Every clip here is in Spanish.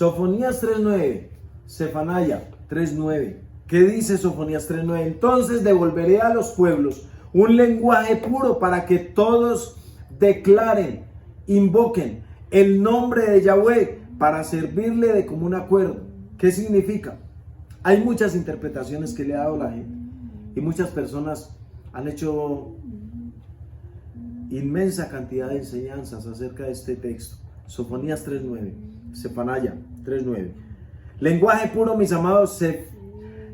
Sofonías 3:9, Sefanaya 3:9. ¿Qué dice Sofonías 3:9? Entonces devolveré a los pueblos un lenguaje puro para que todos declaren, invoquen el nombre de Yahweh para servirle de común acuerdo. ¿Qué significa? Hay muchas interpretaciones que le ha dado la gente y muchas personas han hecho inmensa cantidad de enseñanzas acerca de este texto. Sofonías 3:9, Sefanaya 3:9. Lenguaje puro, mis amados,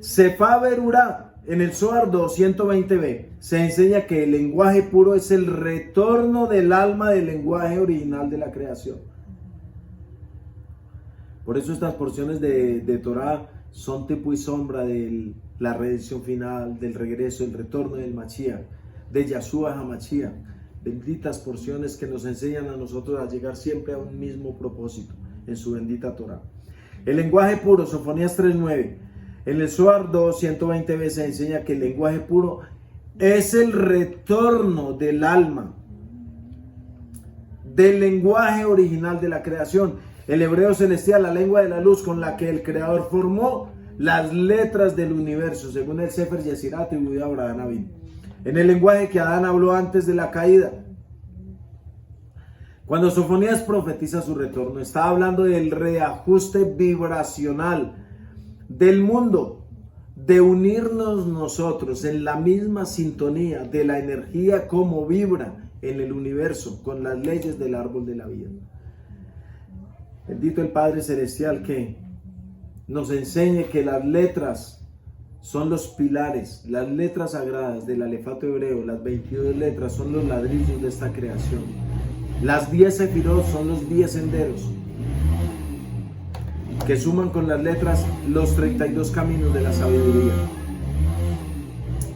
Sefa Berurá, en el Zohar 220b, se enseña que el lenguaje puro es el retorno del alma del lenguaje original de la creación. Por eso estas porciones de Torah son tipo y sombra de la redención final, del regreso, el retorno del Mashiach, de Yahshua HaMashiach. Benditas porciones que nos enseñan a nosotros a llegar siempre a un mismo propósito en su bendita Torah. El lenguaje puro, Sofonías 3:9. En el Zohar 220b se enseña que el lenguaje puro es el retorno del alma, del lenguaje original de la creación. El hebreo celestial, la lengua de la luz con la que el Creador formó las letras del universo, según el Sefer Yetzirah atribuido a Abraham Avinu. En el lenguaje que Adán habló antes de la caída. Cuando Sofonías profetiza su retorno, está hablando del reajuste vibracional del mundo, de unirnos nosotros en la misma sintonía de la energía como vibra en el universo con las leyes del árbol de la vida. Bendito el Padre Celestial que nos enseñe que las letras son los pilares, las letras sagradas del alefato hebreo, las 22 letras son los ladrillos de esta creación. Las 10 sefirot son los 10 senderos que suman con las letras los 32 caminos de la sabiduría.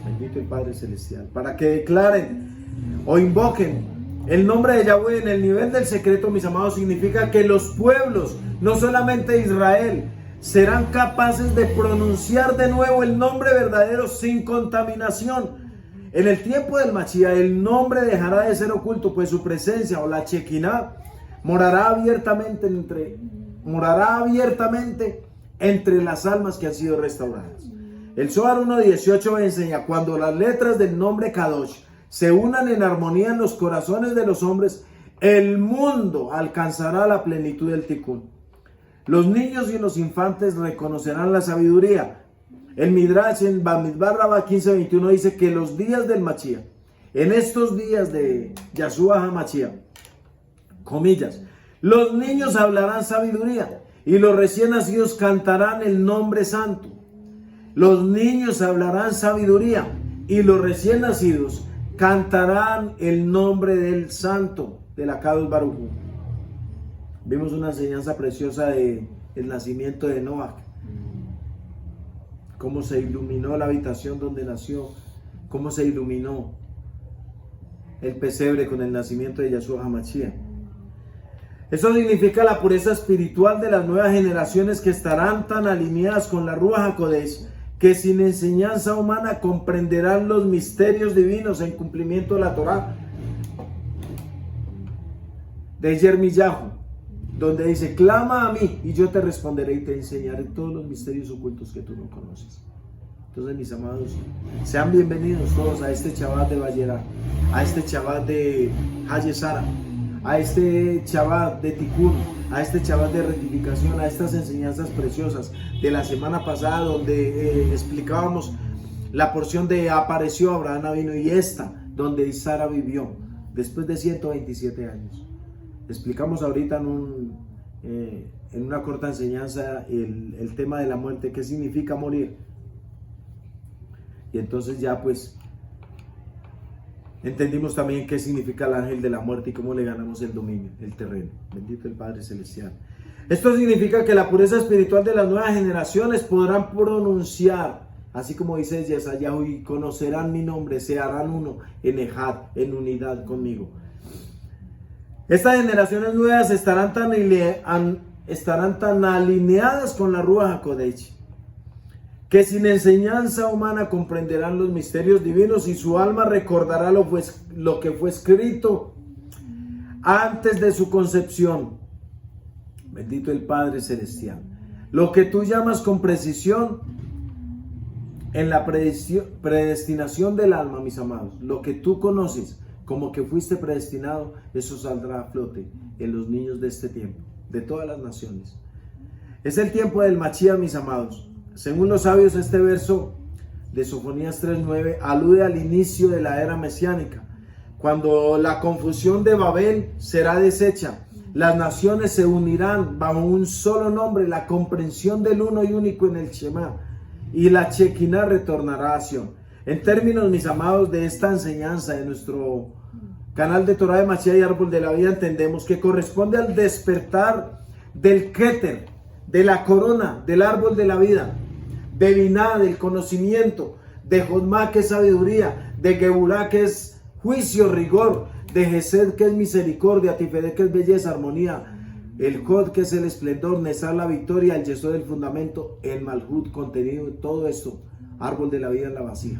Bendito el Padre Celestial, para que declaren o invoquen el nombre de Yahweh en el nivel del secreto, mis amados, significa que los pueblos, no solamente Israel, serán capaces de pronunciar de nuevo el nombre verdadero sin contaminación. En el tiempo del Mashiach, el nombre dejará de ser oculto, pues su presencia o la Shekinah morará abiertamente entre las almas que han sido restauradas. El Zohar 1:18 enseña: cuando las letras del nombre Kadosh se unan en armonía en los corazones de los hombres, el mundo alcanzará la plenitud del Tikkun. Los niños y los infantes reconocerán la sabiduría. El Midrash en Bamidbar Rabá 15:21 dice que los días del Mashiach, en estos días de Yahshua HaMashiach, comillas, los niños hablarán sabiduría y los recién nacidos cantarán el nombre santo. Los niños hablarán sabiduría y los recién nacidos cantarán el nombre del santo, del Akadosh Baruj Hu. Vimos una enseñanza preciosa del nacimiento de Noah, cómo se iluminó la habitación donde nació, cómo se iluminó el pesebre con el nacimiento de Yahshua HaMashiach. Eso significa la pureza espiritual de las nuevas generaciones que estarán tan alineadas con la Ruach HaKodesh que sin enseñanza humana comprenderán los misterios divinos en cumplimiento de la Torah de Yermiyahu, donde dice: clama a mí y yo te responderé y te enseñaré todos los misterios ocultos que tú no conoces. Entonces, mis amados, sean bienvenidos todos a este Shabbat de Vayera, a este Shabbat de Hayesara, a este Shabbat de Tikkun, a este Shabbat de rectificación, a estas enseñanzas preciosas de la semana pasada, donde explicábamos la porción de apareció Abraham Avinu, y esta donde Sara vivió después de 127 años. Explicamos ahorita en una corta enseñanza el tema de la muerte, qué significa morir. Y entonces ya pues entendimos también qué significa el ángel de la muerte y cómo le ganamos el dominio, el terreno. Bendito el Padre Celestial. Esto significa que la pureza espiritual de las nuevas generaciones podrán pronunciar, así como dice Yesayahu, y conocerán mi nombre, se harán uno en Ejad, en unidad conmigo. Estas generaciones nuevas estarán tan alineadas con la Ruach HaKodesh que sin enseñanza humana comprenderán los misterios divinos y su alma recordará lo que fue escrito antes de su concepción. Bendito el Padre Celestial. Lo que tú llamas con precisión en la predestinación del alma, mis amados, lo que tú conoces como que fuiste predestinado, eso saldrá a flote en los niños de este tiempo, de todas las naciones. Es el tiempo del Mashiach, mis amados. Según los sabios, este verso de Sofonías 3:9 alude al inicio de la era mesiánica, cuando la confusión de Babel será deshecha. Las naciones se unirán bajo un solo nombre, la comprensión del uno y único en el Shema, y la Shekinah retornará a Sion. En términos, mis amados, de esta enseñanza de nuestro canal de Torah de Mashiach y Árbol de la Vida, entendemos que corresponde al despertar del Keter, de la corona, del Árbol de la Vida, de Biná, del conocimiento, de Jodmá, que es sabiduría, de Geburá, que es juicio, rigor, de Gesed, que es misericordia, Tiferet, que es belleza, armonía, el Jod, que es el esplendor, Nesar, la victoria, el Yesod, el fundamento, el Malhut, contenido en todo esto, Árbol de la Vida en la vasija.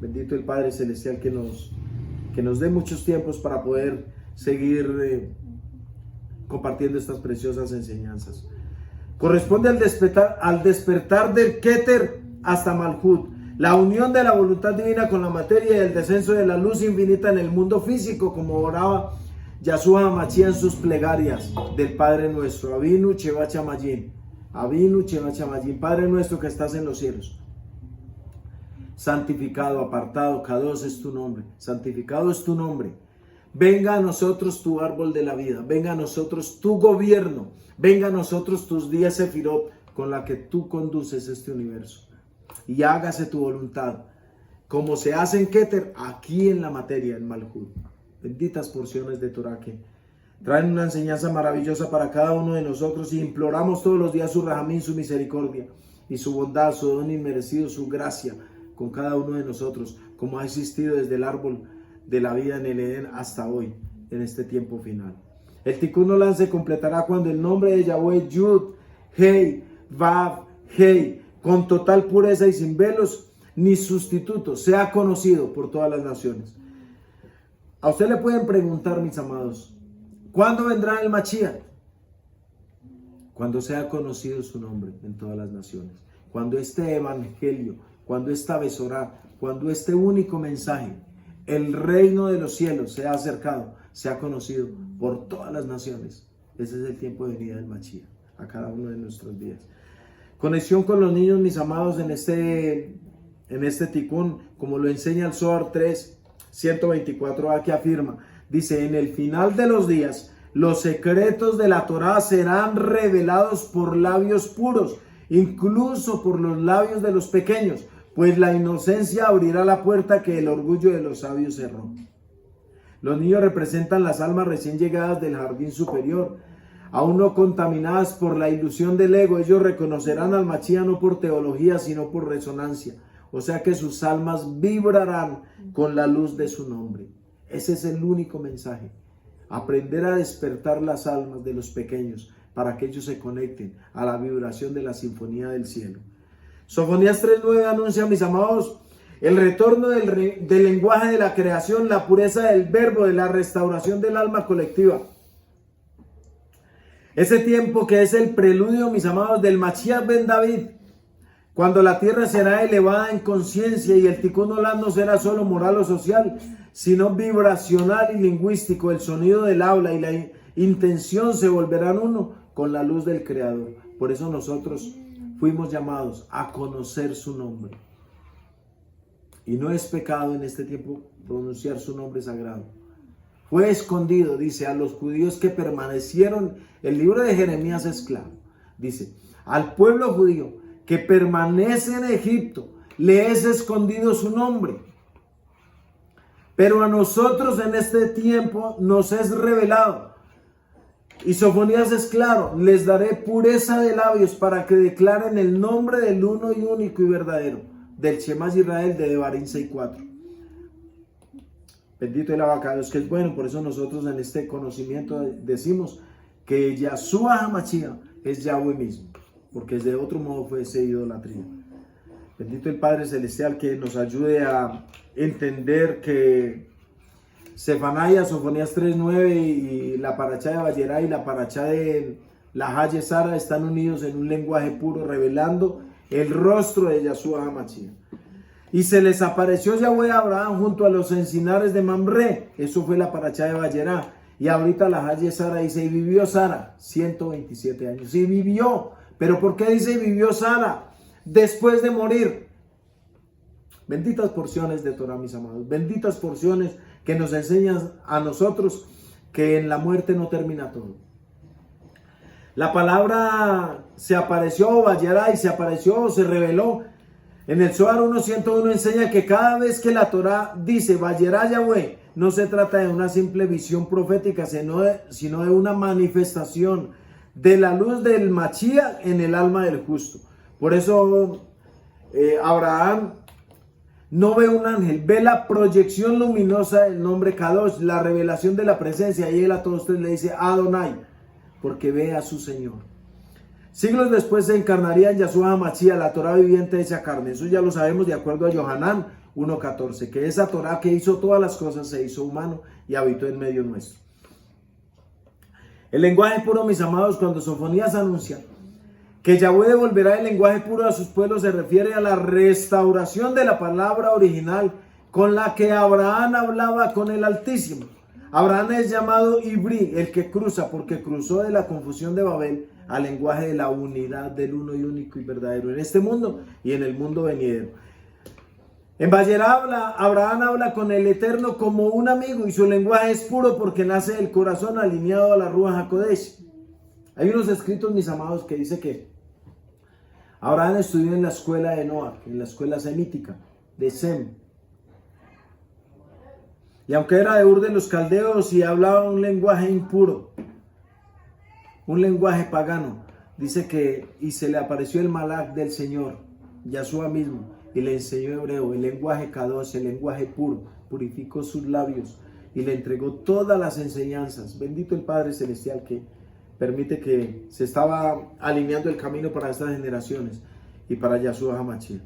Bendito el Padre Celestial que nos dé muchos tiempos para poder seguir compartiendo estas preciosas enseñanzas. Corresponde al despertar del Keter hasta Malhut, la unión de la voluntad divina con la materia y el descenso de la luz infinita en el mundo físico, como oraba Yahshua HaMashiach en sus plegarias del Padre nuestro. Avinu Sheva Shamayim, Avinu Sheva Shamayim, Padre nuestro que estás en los cielos. Santificado, apartado, Kadosh es tu nombre, santificado es tu nombre. Venga a nosotros tu árbol de la vida, venga a nosotros tu gobierno, venga a nosotros tus 10 sefirot con la que tú conduces este universo. Y hágase tu voluntad, como se hace en Keter, aquí en la materia, en Malhut. Benditas porciones de Torah que traen una enseñanza maravillosa para cada uno de nosotros, y imploramos todos los días su rahamín, su misericordia y su bondad, su don inmerecido, su gracia con cada uno de nosotros, como ha existido desde el árbol de la vida en el Edén hasta hoy, en este tiempo final. El Tikkun Olam se completará cuando el nombre de Yahweh, Yud, Hei, Vav, Hei, con total pureza y sin velos ni sustitutos, sea conocido por todas las naciones. A usted le pueden preguntar, mis amados, ¿cuándo vendrá el Mashiach? Cuando sea conocido su nombre en todas las naciones, cuando este evangelio, cuando esta Besorá, cuando este único mensaje, el reino de los cielos, sea acercado, sea conocido por todas las naciones. Ese es el tiempo de venida del Mashiach a cada uno de nuestros días. Conexión con los niños, mis amados, en este Tikkun, como lo enseña el Zohar 3, 124a, que afirma, dice: en el final de los días, los secretos de la Torá serán revelados por labios puros, incluso por los labios de los pequeños, pues la inocencia abrirá la puerta que el orgullo de los sabios cerró. Los niños representan las almas recién llegadas del jardín superior, aún no contaminadas por la ilusión del ego. Ellos reconocerán al Mashiach no por teología, sino por resonancia. O sea que sus almas vibrarán con la luz de su nombre. Ese es el único mensaje. Aprender a despertar las almas de los pequeños para que ellos se conecten a la vibración de la sinfonía del cielo. Sofonías 3:9 anuncia, mis amados, el retorno del lenguaje de la creación, la pureza del verbo, de la restauración del alma colectiva. Ese tiempo que es el preludio, mis amados, del Mashiach ben David, cuando la tierra será elevada en conciencia y el Tikkun Olam no será solo moral o social, sino vibracional y lingüístico. El sonido del habla y la intención se volverán uno con la luz del Creador. Por eso nosotros fuimos llamados a conocer su nombre. Y no es pecado en este tiempo pronunciar su nombre sagrado. Fue escondido, dice, a los judíos que permanecieron. El libro de Jeremías es claro. Dice, al pueblo judío que permanece en Egipto, le es escondido su nombre. Pero a nosotros en este tiempo nos es revelado. Y Sofonías es claro, les daré pureza de labios para que declaren el nombre del uno y único y verdadero, del Shema Israel de Devarim 6:4. Bendito el abacados, que es bueno. Por eso nosotros en este conocimiento decimos que Yahshua HaMashiach es Yahweh mismo, porque de otro modo fue esa idolatría. Bendito el Padre Celestial que nos ayude a entender que Sefanías, Sofonías 3:9 y la paracha de Vayera y la paracha de la Haya Sara están unidos en un lenguaje puro, revelando el rostro de Yahshua HaMashiach. Y se les apareció Yahweh a Abraham junto a los encinares de Mamre. Eso fue la parachá de Vayera. Y ahorita la Haya Sara dice, y vivió Sara 127 años. Y vivió. ¿Pero por qué dice y vivió Sara? Después de morir. Benditas porciones de Torah, mis amados. Benditas porciones que nos enseñan a nosotros que en la muerte no termina todo. La palabra se apareció, Vayera, y se apareció, se reveló. En el Zohar 1.101 enseña que cada vez que la Torah dice Vayera Yahweh, no se trata de una simple visión profética, sino de una manifestación de la luz del Mashiach en el alma del justo. Por eso Abraham no ve un ángel, ve la proyección luminosa del nombre Kadosh, la revelación de la presencia, y él a todos ustedes le dice Adonai, porque ve a su Señor. Siglos después se encarnaría en Yahshua HaMashiach, la Torah viviente hecha carne. Eso ya lo sabemos de acuerdo a Yohanan 1.14, que esa Torah que hizo todas las cosas se hizo humano y habitó en medio nuestro. El lenguaje puro, mis amados, cuando Sofonías anuncia que Yahweh devolverá el lenguaje puro a sus pueblos, se refiere a la restauración de la palabra original con la que Abraham hablaba con el Altísimo. Abraham es llamado Ibrí, el que cruza, porque cruzó de la confusión de Babel al lenguaje de la unidad del uno y único y verdadero en este mundo y en el mundo venidero. En Vayera Abraham habla con el Eterno como un amigo, y su lenguaje es puro porque nace del corazón alineado a la Ruach HaKodesh. Hay unos escritos, mis amados, que dice que Abraham estudió en la escuela de Noah, en la escuela semítica de Sem. Y aunque era de Ur de los Caldeos y hablaba un lenguaje impuro, un lenguaje pagano, dice que y se le apareció el Malach del Señor, Yahshua mismo, y le enseñó hebreo, el lenguaje Kadosh, el lenguaje puro, purificó sus labios y le entregó todas las enseñanzas. Bendito el Padre Celestial que permite que se estaba alineando el camino para estas generaciones y para Yahshua HaMashiach.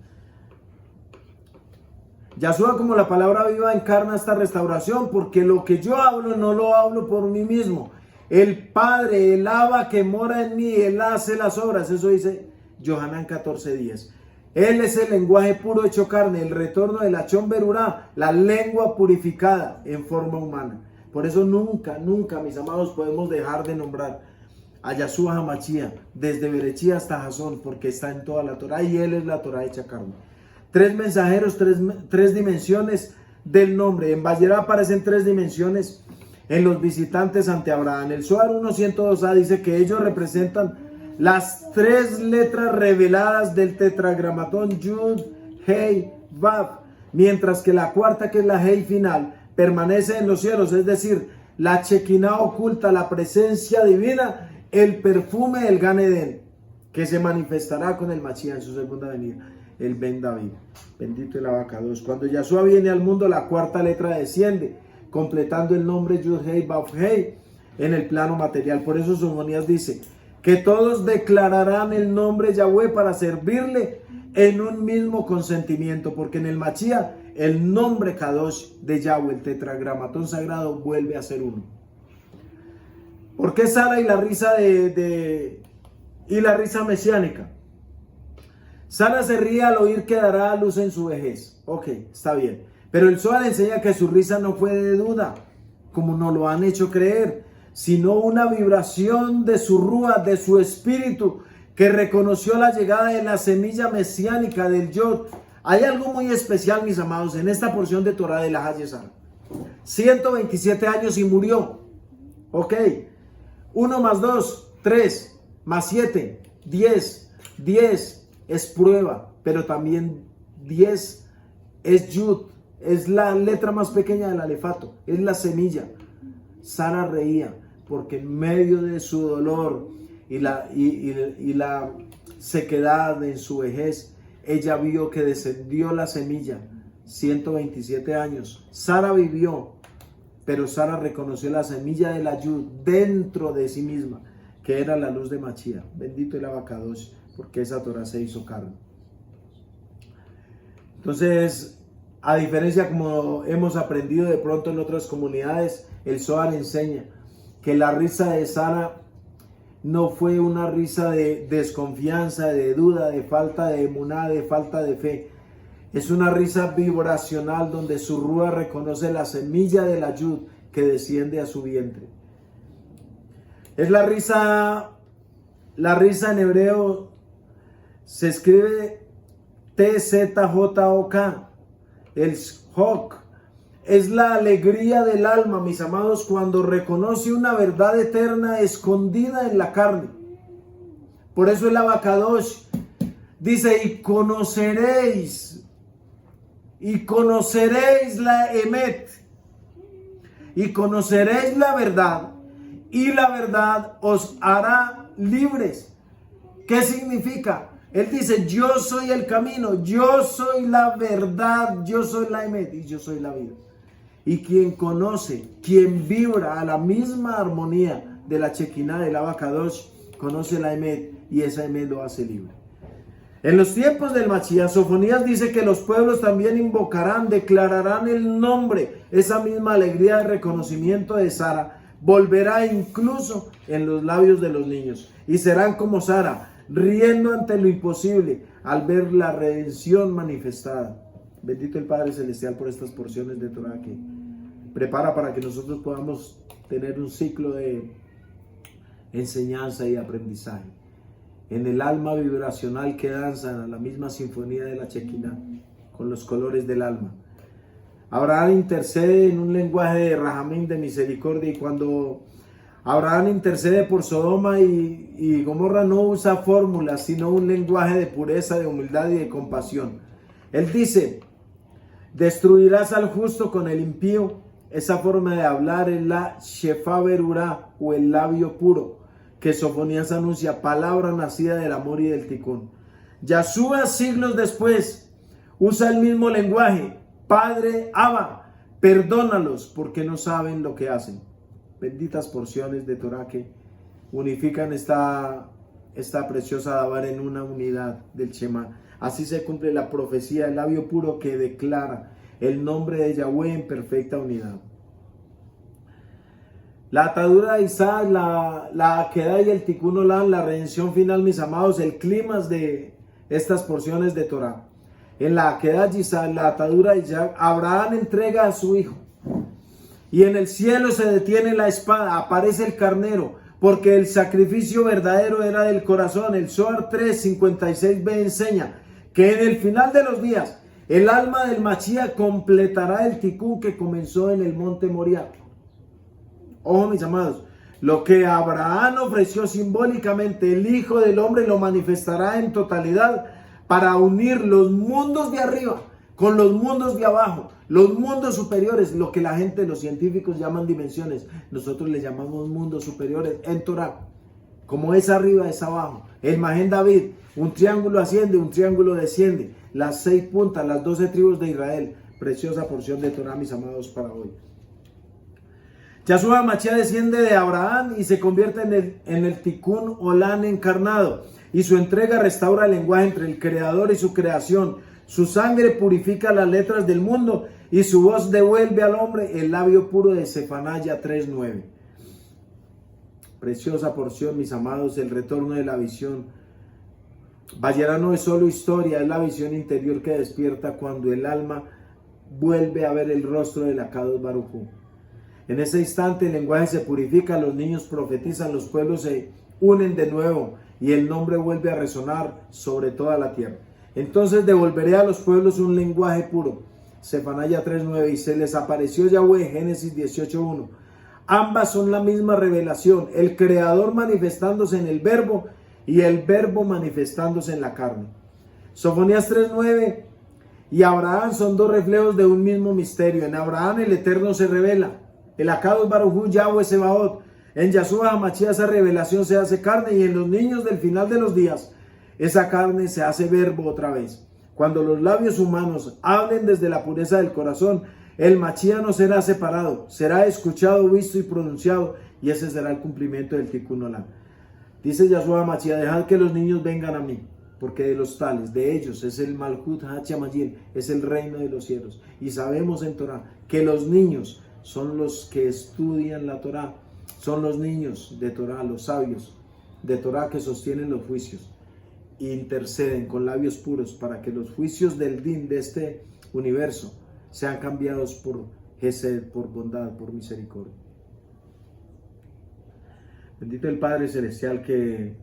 Yahshua, como la palabra viva, encarna esta restauración, porque lo que yo hablo no lo hablo por mí mismo. El Padre, el Abba que mora en mí, Él hace las obras. Eso dice Yohanan 14:10. Él es el lenguaje puro hecho carne, el retorno de la Chon Berurá, la lengua purificada en forma humana. Por eso nunca, mis amados, podemos dejar de nombrar a Yahshua HaMashiach desde Berechí hasta Jasón, porque está en toda la Torah y Él es la Torah hecha carne. Tres mensajeros, tres dimensiones del nombre. En Vayera aparecen tres dimensiones en los visitantes ante Abraham. El Zohar 1.102a dice que ellos representan las tres letras reveladas del tetragramatón Yud, Hei, Vav, mientras que la cuarta, que es la Hei final, permanece en los cielos, es decir, la Shekinah oculta, la presencia divina, el perfume del Gan Edén, que se manifestará con el Mashiach en su segunda venida, el Ben David. Bendito el Abacados. Cuando Yahshua viene al mundo, la cuarta letra desciende, completando el nombre Yud, Hei, Vav, Hei en el plano material. Por eso Sofonías dice que todos declararán el nombre Yahweh para servirle en un mismo consentimiento, porque en el Mashiach el nombre Kadosh de Yahweh, el tetragramatón sagrado, vuelve a ser uno. ¿Por qué Sara y la risa y la risa mesiánica? Sara se ríe al oír que dará a luz en su vejez. Ok, está bien. Pero el Zohar enseña que su risa no fue de duda, como nos lo han hecho creer, sino una vibración de su rúa, de su espíritu, que reconoció la llegada de la semilla mesiánica del Yod. Hay algo muy especial, mis amados, en esta porción de Torah de la Haya Sara. 127 años y murió. Ok. 1 más 2, 3, más 7, 10. 10 es prueba, pero también 10 es Yud, es la letra más pequeña del alefato, es la semilla. Sara reía porque en medio de su dolor y la sequedad en su vejez, ella vio que descendió la semilla. 127 años. Sara vivió, pero Sara reconoció la semilla de la Yud dentro de sí misma, que era la luz de Mashiach. Bendito el Abacadosh, porque esa Torah se hizo carne. Entonces, a diferencia como hemos aprendido de pronto en otras comunidades, el Zohar enseña que la risa de Sara no fue una risa de desconfianza, de duda, de falta de emuná, de falta de fe. Es una risa vibracional donde su rúa reconoce la semilla de la yud que desciende a su vientre. Es la risa en hebreo se escribe T-Z-J-O-K. El Shok es la alegría del alma, mis amados, cuando reconoce una verdad eterna escondida en la carne. Por eso el Abacadosh dice, y conoceréis la Emet, y conoceréis la verdad, y la verdad os hará libres. ¿Qué significa? Él dice, yo soy el camino, yo soy la verdad, yo soy la Emet y yo soy la vida. Y quien conoce, quien vibra a la misma armonía de la Shekinah del Abacadosh, conoce la Emet y esa Emet lo hace libre. En los tiempos del Mashiach, Sofonías dice que los pueblos también invocarán, declararán el nombre. Esa misma alegría de reconocimiento de Sara volverá incluso en los labios de los niños. Y serán como Sara, riendo ante lo imposible al ver la redención manifestada. Bendito el Padre Celestial por estas porciones de Torah que prepara para que nosotros podamos tener un ciclo de enseñanza y aprendizaje. En el alma vibracional que danza la misma sinfonía de la Shekinah, con los colores del alma. Abraham intercede en un lenguaje de Rahamín, de misericordia, y cuando Abraham intercede por Sodoma y Gomorra no usa fórmulas, sino un lenguaje de pureza, de humildad y de compasión. Él dice, destruirás al justo con el impío. Esa forma de hablar es la Shefa Berurá, o el labio puro, que Sofonías anuncia, palabra nacida del amor y del tikkun. Yahshua, siglos después, usa el mismo lenguaje. Padre, Abba, perdónalos porque no saben lo que hacen. Benditas porciones de Torah que unifican esta preciosa Dabar en una unidad del Shema. Así se cumple la profecía del labio puro que declara el nombre de Yahweh en perfecta unidad. La atadura de Isaac, la Akedah y el Tikkun Olam, la redención final, mis amados, el clímax de estas porciones de Torah. En la Akedah de Isaac, la atadura de Isaac, Abraham entrega a su hijo. Y en el cielo se detiene la espada, aparece el carnero, porque el sacrificio verdadero era del corazón. El Zohar 3:56b enseña que en el final de los días, el alma del Mashiach completará el Tikkun que comenzó en el monte Moriah. Ojo, mis amados, lo que Abraham ofreció simbólicamente, el Hijo del Hombre lo manifestará en totalidad para unir los mundos de arriba con los mundos de abajo, los mundos superiores, lo que la gente, los científicos llaman dimensiones, nosotros le llamamos mundos superiores en Torah. Como es arriba, es abajo. El Magen David, un triángulo asciende, un triángulo desciende, las 6 puntas, las 12 tribus de Israel. Preciosa porción de Torah, mis amados, para hoy. Yahshua Mashiach desciende de Abraham y se convierte en el Tikkun Olam encarnado. Y su entrega restaura el lenguaje entre el Creador y su creación. Su sangre purifica las letras del mundo y su voz devuelve al hombre el labio puro de Zefanaya 3:9. Preciosa porción, mis amados, el retorno de la visión. Vayera no es solo historia, es la visión interior que despierta cuando el alma vuelve a ver el rostro del Akadosh Baruj Hu. En ese instante el lenguaje se purifica, los niños profetizan, los pueblos se unen de nuevo y el nombre vuelve a resonar sobre toda la tierra. Entonces devolveré a los pueblos un lenguaje puro. Zefanaya 3:9, y se les apareció Yahweh, Génesis 18:1. Ambas son la misma revelación, el Creador manifestándose en el Verbo y el Verbo manifestándose en la carne. Sofonías 3:9 y Abraham son dos reflejos de un mismo misterio. En Abraham el Eterno se revela, el Akadosh Baruj Hu, Yahweh Sebaot. En Yahshua HaMashiach esa revelación se hace carne, y en los niños del final de los días esa carne se hace verbo otra vez. Cuando los labios humanos hablen desde la pureza del corazón, el Mashiach no será separado, será escuchado, visto y pronunciado, y ese será el cumplimiento del Tikkun Olam. Dice Yahshua HaMashiach, dejad que los niños vengan a mí, porque de los tales, de ellos, es el Malhut HaShamayim, es el reino de los cielos. Y sabemos en Torah que los niños son los que estudian la Torah, son los niños de Torah, los sabios. de Torah que sostienen los juicios, interceden con labios puros para que los juicios del din de este universo sean cambiados por Gesed, por bondad, por misericordia. Bendito el Padre Celestial que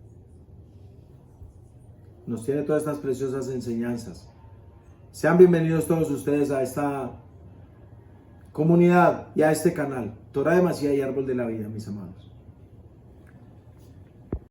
nos tiene todas estas preciosas enseñanzas. Sean bienvenidos todos ustedes a esta comunidad y a este canal, Torah de Mashiach y Árbol de la Vida, mis amados.